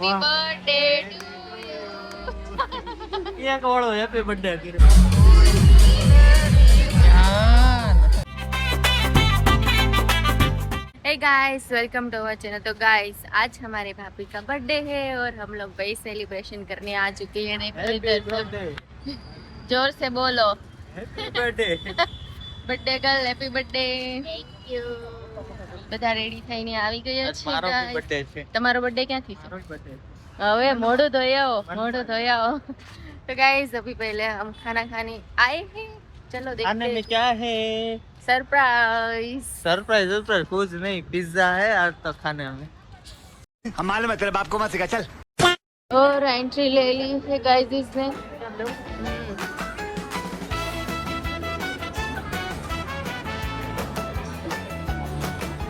Happy birthday to you એક વાળો happy birthday કર્યો. Hey guys welcome to our channel. तो गाइस आज हमारे भाभी का बर्थडे है और हम लोग वही सेलिब्रेशन करने आ चुके हैं। Happy birthday. जोर से बोलो happy birthday. Birthday girl happy birthday thank you. બધા રેડી થઈને આવી ગયા છે મારો guys। બર્થડે છે. તમારો બર્થડે ક્યાંથી છે? મારો બર્થડે. હવે મોઢું ધોઈ આવો, મોઢું ધોઈ આવો। तो गाइस अभी पहले हम खाना खाने आए हैं, चलो खाने देखते में हैं। क्या है? सरप्राइज। सरप्राइज सरप्राइज कुछ नहीं, पिज्जा है आज तो खाने में। हम मालूम है तेरे बाप को मत सिखा चल। और एंट्री ले ली है गाइस इसने।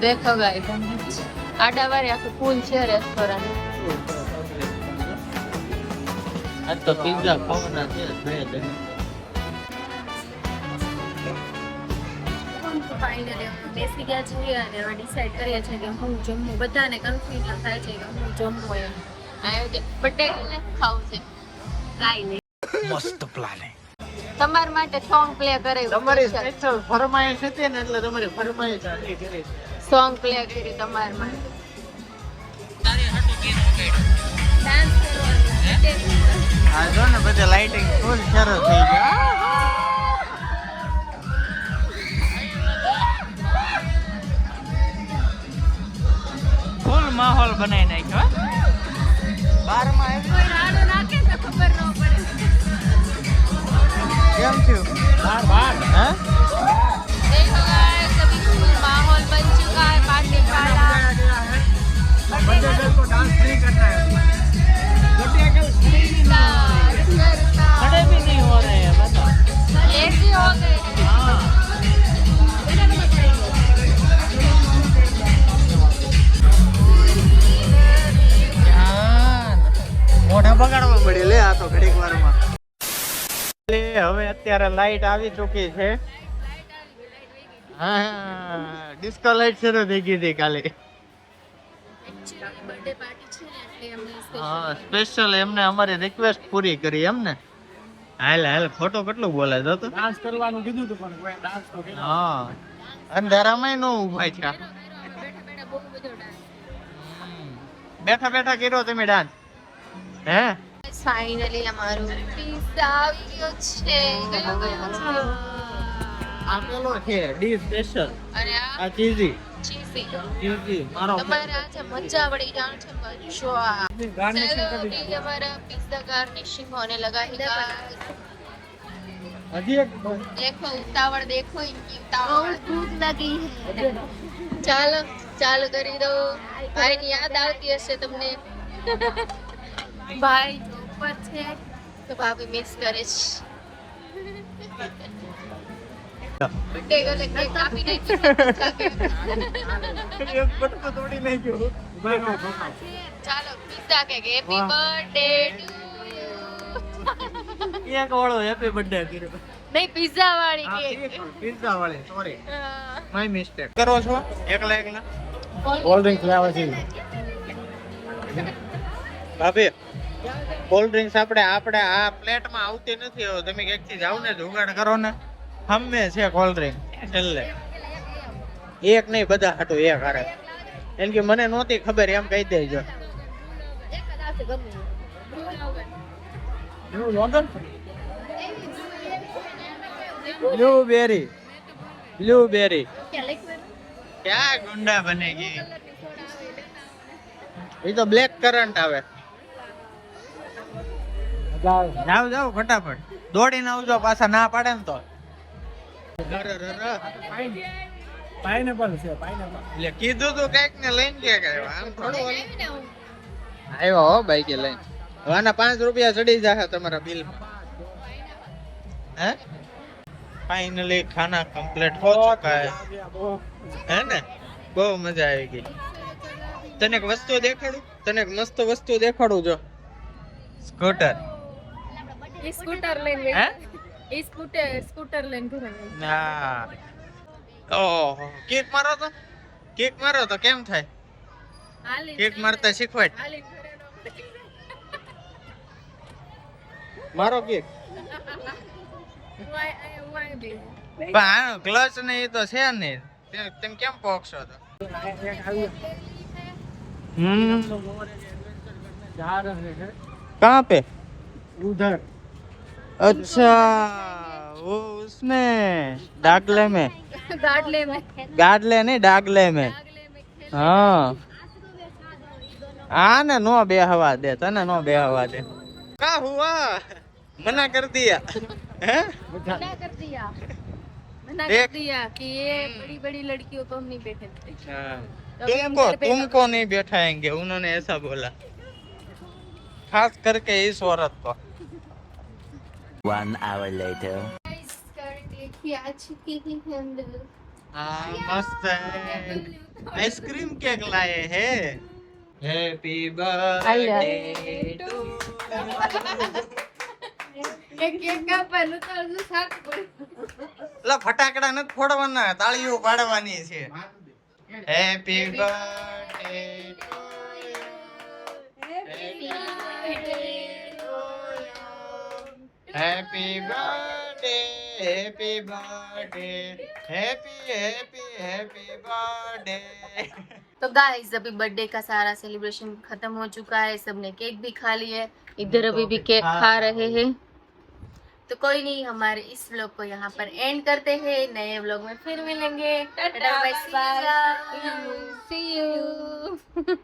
देखो गाइस आडा वारे आखो फूल छे रेस्टोरेंट। आज तो पिज्जा खावाना છે ફાઇનલી બેસી ગયા છીએ અને હવે ડિસાઈડ કરીએ છીએ કે હું જમવું। બધાને કન્ફ્યુઝન થાય છે કે હું જમવું એમ। આયો બર્થડે ને ખાવું છે કાઈ નહીં। मस्त प्लान है। તમાર માટે સોંગ પ્લે કરે તમારી સ્પેશિયલ ફરમાઈશ હતી ને એટલે તમારી ફરમાઈશ આટલી કરી છે। સોંગ પ્લે કરી તમાર માટે। ડાન્સ કરવાનો આ જો ને બધે લાઇટિંગ ફૂલ શરૂ થઈ ગઈ। ફૂલ માહોલ બનાવી નાખ્યો। બારમાં કોઈ રાડો નાખે તો ખબર ન પડે। કેમ થયું? બાર હા देखो गाइस अभी फुल माहौल बन चुका है पार्टी वाला। बर्थडे गर्ल को डांस नहीं करना है। बर्थडे गर्ल खड़े भी नहीं हो रहे हैं, बताओ। ऐसे हो गए हाँ મોઢા બગાડવા પડે લે આ તો ઘડીક વારમાં। હવે અત્યારે લાઈટ આવી ચૂકી છે। હા ડિસ્કો લાઈટ શરૂ થઈ ગઈ હતી કાલે। एक्चुअली बर्थडे पार्टी છે ને એટલે અમને હા સ્પેશિયલ એમને અમારી રિક્વેસ્ટ પૂરી કરી એમ ને। હાલ હાલ ખોટો કેટલું બોલે તો ડાન્સ કરવાનું કીધું હતું પણ કોઈ ડાન્સ તો કર્યો હા અંધારામાં નો ઉભા છે। બેઠા બેઠા બહુ બધો ડાન્સ। બેઠા બેઠા કર્યો તમે ડાન્સ હે? ફાઇનલી અમારો પિઝા આવી ગયો છે। કયો કયો છે? આપેલો છે ડી સ્પેશિયલ અને આ આ ચીઝી ચીઝી। ચીઝી મારો તમારે આજે મજા પડી જાણ છે મજા। ગાર્નિશિંગ चलो કરી अभी हमारा पिज्जा गार्निशिंग होने लगा है guys। હજી એક देखो उतावड़ देखो इनकी उतावड़ भूख लगी है। ચાલો ચાલુ કરી દો। ભાઈ ની યાદ આવતી હશે તમને। ભાઈ ઉપર છે તો ભાભી મિસ કરે છે। બર્થડે ગલે કેક કાપી નાખી એક બટકો તોડી નાખ્યો। ચાલો pizza cake happy birthday to you. એક વાળો હેપી બર્થડે કર્યો। નહીં પિઝા વાળી કેક। પિઝા વાળી સોરી માય મિસ્ટેક। કરો છો એકલા એકલા कोल्ड ड्रिंक लावा छी। ભાભી કોલ્ડ ડ્રિંક્સ આપણે આ પ્લેટમાં આવતી નથી। હવે તમે ક્યાંક થી જાવ ને જુગાડ કરો ને હમે છે કોલ્ડ ડ્રિંક છેલ્લે એક નહીં બધા હાટો એક હારે એમ કે મને નહોતી ખબર એમ કહી દેજો। બ્લૂબેરી બ્લूबेरी क्या गुंडा बनेगी। ये तो ब्लैक करंट आवे। જાવ જાવ ફટાફટ દોડીને આવજો પાછા ના પાડે ને તો। पाइनएप्पल છે पाइनएप्पल। એટલે કીધું તું કઈક ને લઈને કે આમ થોડું આવ્યો હો બાઈક લઈને। આના 5 રૂપિયા ચડી જશે તમારા બિલમાં। હે फाइनली खाना कंप्लीट हो चुका है ना? બહુ મજા આવી ગઈ। તને એક વસ્તુ દેખાડું, તને એક મસ્ત વસ્તુ દેખાડું જો સ્કૂટર। સ્કૂટર લઈને હે સ્કૂટર લઈને ઘરે હા ઓહો કેક મારો તો કેમ થાય? કેક મારતા શીખવાડ। મારો કેક પણ આનો ક્લચ ને એ તો છે નહીં તેમ કેમ પોકશો તો जा रहे हैं कहाँ पे उधर अच्छा वो उसमें डागले में गाडले में गाडले नहीं डागले में हाँ आने नो बेहवा दे तने नो बेहवा दे क्या हुआ मना कर दिया हैं मना कर दिया कि ये बड़ी बड़ी लड़कियों को हम नहीं बैठे देते। तुमको नहीं बैठाएंगे उन्होंने ऐसा बोला खास करके इस औरत को 1 hour later आ चुकी है हम लोग। हाँ मस्त है आइसक्रीम केक लाए हैं हैप्पी बर्थडे टू एक केक का पहले तो उसने साथ बोल ला फटाकડા નથી ફોડવાના તાળીઓ પાડવાની છે happy birthday to you happy birthday happy birthday happy birthday. तो गाइस अभी बर्थडे का सारा सेलिब्रेशन खत्म हो चुका है, सबने केक भी खा लिया है, इधर अभी भी केक खा रहे हैं। तो कोई नहीं, हमारे इस व्लॉग को यहाँ पर एंड करते हैं, नए व्लॉग में फिर मिलेंगे। Tata bye bye, see you.